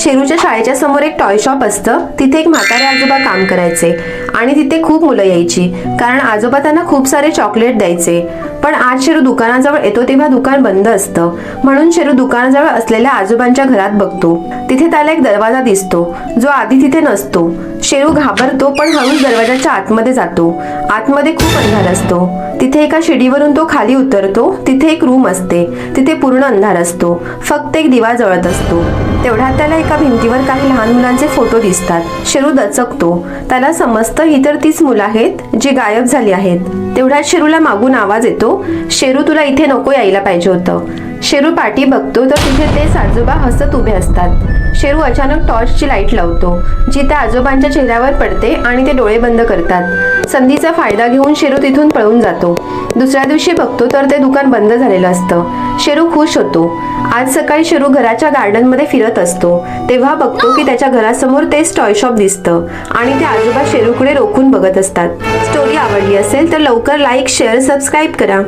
शेरूच्या शाळेच्या समोर एक टॉय शॉप असतं. तिथे एक म्हातारे आजोबा काम करायचे आणि तिथे खूप मुलं यायची, कारण आजोबा त्यांना खूप सारे चॉकलेट द्यायचे. पण आज शेरू दुकानाजवळ येतो तेव्हा दुकान बंद असतं. म्हणून शेरू दुकानाजवळ असलेल्या आजोबांच्या घरात बघतो. तिथे त्याला एक दरवाजा दिसतो, जो आधी तिथे नसतो. शेरू घाबरतो, पण हळूच दरवाजाच्या आतमध्ये जातो. आतमध्ये खूप अंधार असतो. तिथे एका शिडीवरून तो खाली उतरतो. तिथे एक रूम असते. तिथे पूर्ण अंधार असतो. फक्त एक दिवा जळत असतो. तेवढ्यात त्याला एका भिंतीवर काही लहान मुलांचे फोटो दिसतात. शेरू दचकतो. त्याला समजतं ही तर तीच मुलं आहेत जी गायब झाली आहेत. तेवढ्यात शेरूला मागून आवाज येतो, शेरू तुला इथे नको यायला पाहिजे होतं. शेरू पाठी बघतो तर तिथे तेच आजोबा हसत उभे असतात. शेरू अचानक टॉर्चची लाईट लावतो, जी त्या आजोबांच्या चेहऱ्यावर पडते आणि ते डोळे बंद करतात. संधीचा फायदा घेऊन शेरू तिथून पळून जातो. दुसऱ्या दिवशी बघतो तर ते दुकान बंद झालेलं असतं. शेरू खुश होतो. आज सकाळी शेरू घराच्या गार्डनमध्ये फिरत असतो. तेव्हा बघतो की त्याच्या घरासमोर तेच टॉय शॉप दिसतं आणि ते आजोबा शेरूकडे रोखून बघत असतात. स्टोरी आवडली असेल तर लवकर लाईक, शेअर, सबस्क्राईब करा.